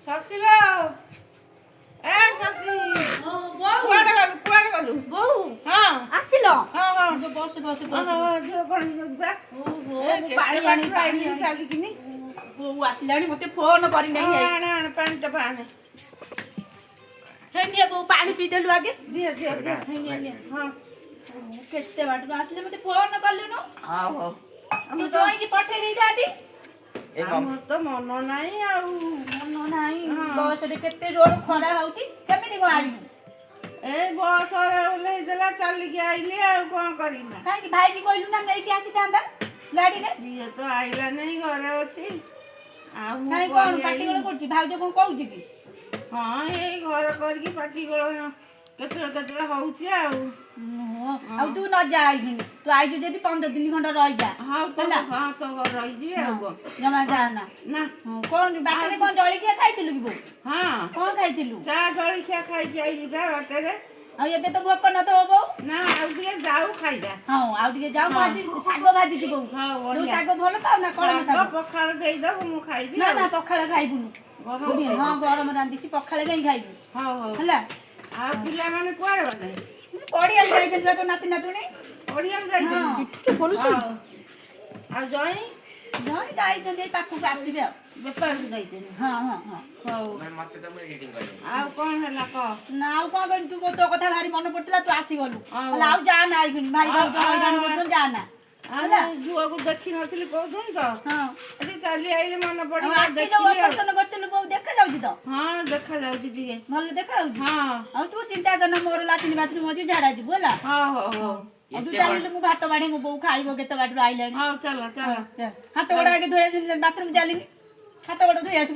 ଶଶିଲୋ ଏ ଶଶି କୁଆଡେ ଗଲୁ ବୋଉ ହଁ ଆସିଲ ହଁ ହଁ ବସ ବସ ଝିଅ କଣ ଯିବା ପାଣି ଆଣି ଚାଲିକିନି ବୋଉ ଆସିଲାଣି ମତେ ଫୋନ କରି ନାହିଁ ଆଣେ ଆଣେ ପାଣି ଟପା ଆଣେ ହେ ନିଏ ବୋଉ ପାଣି ପିଇଦେଲୁ ଆଗେ ଦିଅ ଦିଅ ଦିଅ ହଁ କେତେ ବାଟରୁ ଆସିଲେ ମତେ ଫୋନ କଲୁନୁ ହଉ ହଉ ତୁ ଜଇକି ପଠେଇ ଦେଇଥାନ୍ତି ଆମର ତ ମନ ନାହିଁ ଆଉ ମନ ନାହିଁ ବସରେ କେତେ ଜୋର ଖରା ହଉଛି କେମିତି କଣ ଆଣିବୁ ଏ ବସରେ ଓହ୍ଲେଇଦେଲା ଚାଲିକି ଆଇଲି ଆଉ କଣ କରିବି କାହିଁକି ଭାଇକି କହିଲୁ ନା ନେଇକି ଆସିଥାନ୍ତା ଗାଡିରେ ସିଏ ତ ଆଇଲା ନାହିଁ ଘରେ ଅଛି ଆଉ ମୁଁ କାହିଁ କଣ ପାଟିଗୋଳ କରୁଛି ଭାଉଜ କଣ କହୁଛି କି ହଁ ଏଇ ଘର କରିକି ପାଟିଗୋଳ କେତେବେଳେ କେତେବେଳେ ହଉଛି ଆଉ ଆଉ ତୁ ନ ଯା ଆଇଲୁନି ତୁ ଆଇଛୁ ଯଦି 15 ଦିନ ଖଣ୍ଡେ ରହିଯା ହଁ ତ ରହିଯିବି ଆଉ କଣ ଜମା ଯା ନା ନା କଣ ବାଟରେ କଣ ଜଳଖିଆ ଖାଇଥିଲୁ କି ବୋଉ ହଁ କଣ ଖାଇଥିଲୁ ଚା ଜଳଖିଆ ଖାଇକି ଆଇଲି ବା ବାଟରେ ଆଉ ଏବେ ତ ଭୋକ ନଥିବ ବୋଉ ନା ଆଉ ଟିକେ ଯାଉ ଖାଇବା ହଁ ଆଉ ଟିକେ ଯାଉ ମୁଁ ଆଜି ଶାଗ ଭାଜିଛି ବୋଉ ତୁ ଶାଗ ଭଲ ପାଉ ନା କଣ ଶାଗ ପଖାଳ ଦେଇଦବୁ ମୁଁ ଖାଇବି ନା ନା ପଖାଳ ଖାଇବୁନୁ ହଁ ଗରମ ରାନ୍ଧିଛି ପଖାଳ କାହିଁ ଖାଇବୁ ହଉ ହଉ ହେଲା ଆଉ ପିଲାମାନେ କୁଆଡେ ଗଲେ ପଡ଼ିଆକୁ ଯାଇଛନ୍ତି ବା ତୋ ନାତି ନାତୁଣୀ ପଡ଼ିଆକୁ ଯାଇଛନ୍ତି ଆଉ ଜଇଁ ଯାଇଛନ୍ତି ଏଇ ପାଖକୁ ଆସିବେ ଆଉ ବେପାରକୁ ଯାଇଛନ୍ତି ହଁ ହଁ ହଁ ହଉ ଆଉ କଣ ହେଲା କହ ନା ଆଉ କଣ କରିବି ତୁ ତୋ କଥା ଭାରି ମନେ ପଡୁଥିଲା ତୁ ଆସିଗଲୁ ହେଲେ ଆଉ ଯା ନା ଆଇବିନି ଭାଇ ଭାଉଜ ହଇରାଣ କରୁଛନ୍ତି ଯା ନା ହେଲା ଝୁଅକୁ ଦେଖିନଥିଲି କହୁଥିଲି ତ ଏଠି ଚାଲି ଆଇଲେ ମନେ ପଡିଲା ଅପରେସନ କରିଥିଲୁ ବୋଉ ଦେଖା ଯାଉଛି ତ ହଁ ଦେଖା ଯାଉଛି ଟିକେ ଭଲ ଦେଖା ଯାଉଛି ହଁ ଆଉ ତୁ ଚିନ୍ତା କରନା ମୋର ଲାଟିନ୍ ବାଥରୁମ ଅଛି ଝାଡା ଯିବୁ ହେଲା ହଉ ହଉ ହଉ ଆଉ ତୁ ଚାଲିଲୁ ମୁଁ ଭାତ ବାଢି ମୋ ବୋଉ ଖାଇବ କେତେ ବାଟରୁ ଆଇଲାଣି ହଉ ଚାଲ ଚାଲ ହାତ ଗୋଡ ଆଗେ ଧୋଇ ବାଥରୁମ ଚାଲିନି ହାତ ଗୋଡ ଧୋଇ ଆସିବୁ